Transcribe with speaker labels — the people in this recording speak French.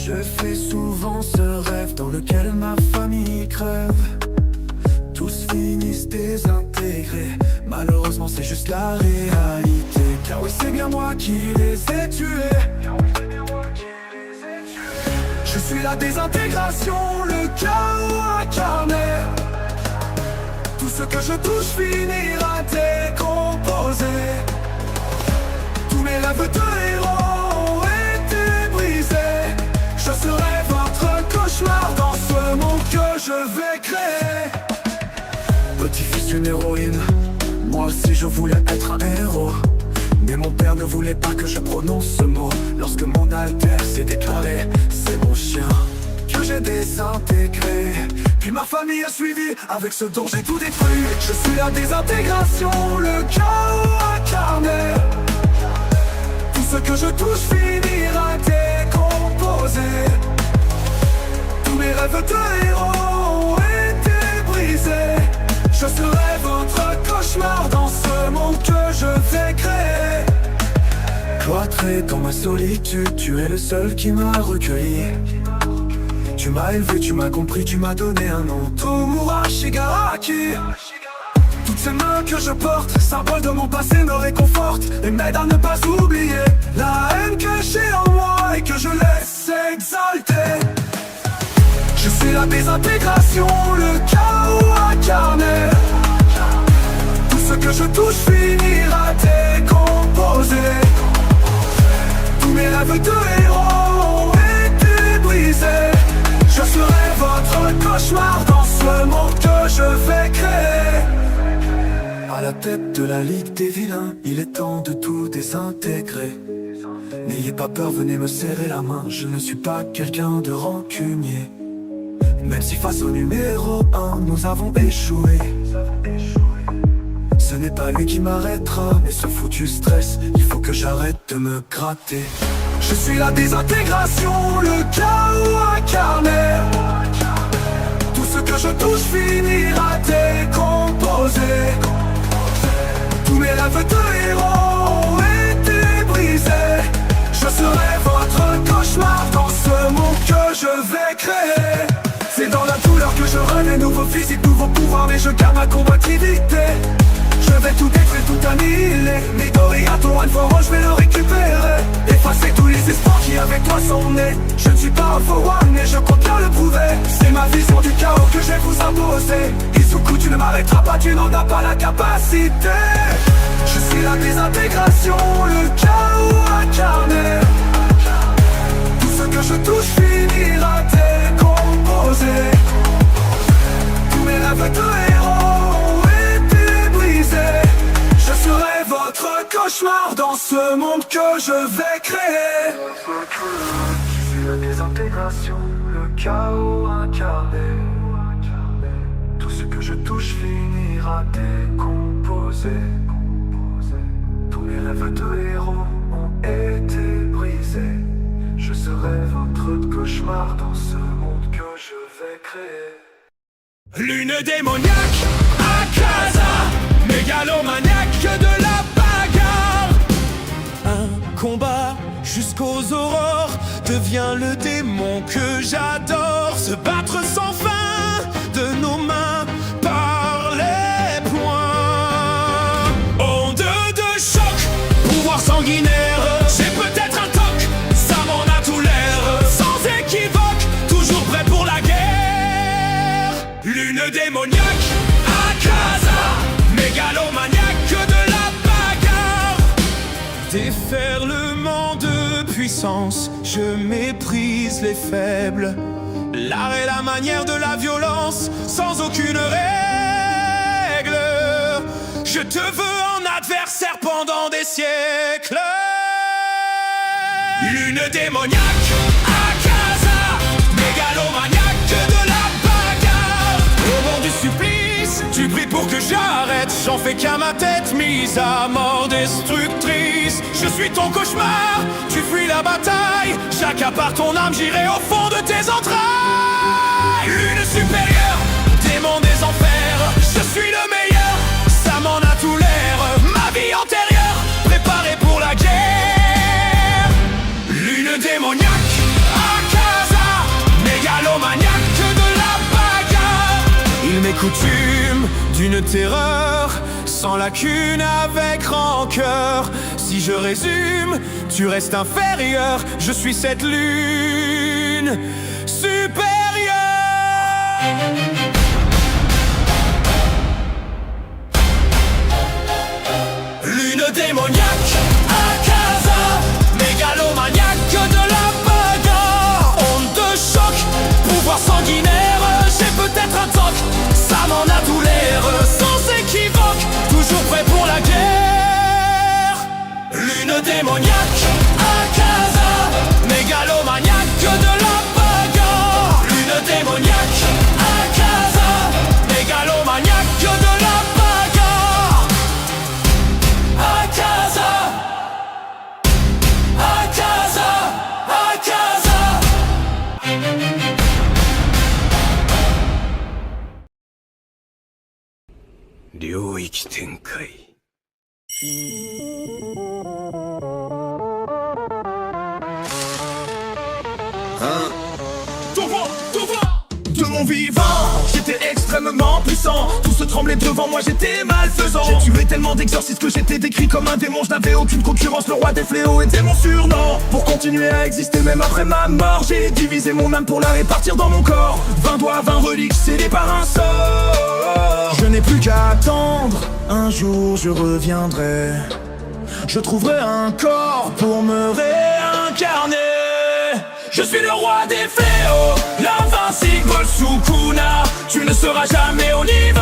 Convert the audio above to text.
Speaker 1: Je fais souvent ce rêve dans lequel ma famille crève. Tous finissent désintégrés. Malheureusement c'est juste la réalité. Car oui c'est bien moi qui les ai tués. Je suis la désintégration, le chaos incarné. Tout ce que je touche finira décomposé. Tous mes rêves de héros ont été brisés. Je serai votre cauchemar dans ce monde que je vais créer. Petit-fils d'une héroïne, moi aussi je voulais être un héros. Mais mon père ne voulait pas que je prononce ce mot. Lorsque mon alter s'est déclaré, c'est mon chien que j'ai désintégré. Puis ma famille a suivi, avec ce dont j'ai tout détruit. Je suis la désintégration, le chaos incarné. Tout ce que je touche finira décomposé. Tous mes rêves de héros ont été brisés. Je serai votre cauchemar dans ce monde que je vais créer. Cloîtré dans ma solitude, tu es le seul qui m'a recueilli. Tu m'as élevé, tu m'as compris, tu m'as donné un nom, Tomura Shigaraki. Toutes ces mains que je porte, symbole de mon passé, me réconfortent et m'aident à ne pas oublier la haine cachée en moi et que je laisse exalter. Je suis la désintégration, le chaos incarné. Tout ce que je touche finira décomposé. Tous mes rêves de héros ont été brisés. Je serai votre cauchemar dans ce monde que je vais créer. À la tête de la Ligue des vilains, il est temps de tout désintégrer. N'ayez pas peur, venez me serrer la main, je ne suis pas quelqu'un de rancunier. Même si face au numéro 1, nous avons échoué. Ce n'est pas lui qui m'arrêtera, mais ce foutu stress, il faut que j'arrête de me gratter. Je suis la désintégration, le chaos incarné. Tout ce que je touche finira décomposé. Tous mes rêves de héros ont été brisés. Je serai votre cauchemar dans ce monde que je vais créer. C'est dans la douleur que je renais, nouveau physique, nouveau pouvoir, mais je garde ma combativité. Je vais tout détruire, tout annihiler. Midori à ton one for all, je vais le récupérer. Effacer tous les espoirs qui avec toi sont nés. Je ne suis pas un for one et je compte bien le prouver. C'est ma vision du chaos que je vais vous imposer. Izuku, tu ne m'arrêteras pas, tu n'en as pas la capacité. Je suis la désintégration, le chaos incarné. Tout ce que je touche finira décomposé. Tous mes rêves de héros ont été brisés. Je serai votre cauchemar dans ce monde que je vais créer. Je suis la désintégration, le chaos incarné. Tout ce que je touche finira décomposé. Tous mes rêves de héros ont été brisés. Je serai votre cauchemar dans ce monde que je vais créer.
Speaker 2: Lune démoniaque, Akaza, mégalomaniaque de la bagarre. Un combat jusqu'aux aurores devient le démon que j'adore. Se battre sans fin de nos mains par les poings. Onde de choc, pouvoir sanguinaire. J'ai peut-être un toc, ça m'en a tout l'air. Sans équivoque, toujours prêt pour la guerre. Lune démoniaque, Akaza, mégalomaniaque de la bagarre. Déferlement de puissance, je méprise les faibles. L'art est la manière de la violence, sans aucune règle. Je te veux en adversaire pendant des siècles. Lune démoniaque, Akaza, mégalomaniaque de la bagarre. Au bord du supplice, tu pries pour que j'arrête. J'en fais qu'à ma tête, mise à mort destructrice. Je suis ton cauchemar, tu fuis la bataille. J'accapare ton âme, j'irai au fond de tes entrailles. Lune supérieure, démon des enfers. Je suis le meilleur, ça m'en a tout l'air. Ma vie antérieure, préparée pour la guerre. Lune démoniaque, Akaza. mégalomaniaque de la bagarre. Il m'est coutume d'une terreur sans lacune, avec rancœur. Si je résume, tu restes inférieur. Je suis cette lune supérieure. Lune démoniaque à casa, mégalomaniaque de la bagarre. Onde de choc, pouvoir sanguinaire. J'ai peut-être un toc, ça m'en a tout l'air. Sans équivoque, toujours prêt pour la guerre. Lune démoniaque à casa, mégalomaniaque de la bagarre. Lune démoniaque à casa, mégalomaniaque de la bagarre. À casa, à casa, à casa. Ryōiki Tenkai.
Speaker 1: De mon vivant, j'étais extrêmement puissant. Tout se tremblait devant moi, j'étais malfaisant. J'ai tué tellement d'exorcistes que j'étais décrit comme un démon. Je n'avais aucune concurrence, le roi des fléaux était mon surnom. Pour continuer à exister même après ma mort, j'ai divisé mon âme pour la répartir dans mon corps. 20 doigts, 20 reliques scellés par un sort. Je n'ai plus qu'à attendre, un jour je reviendrai. Je trouverai un corps pour me réincarner. Je suis le roi des fléaux, l'invincible Sukuna. Tu ne seras jamais au niveau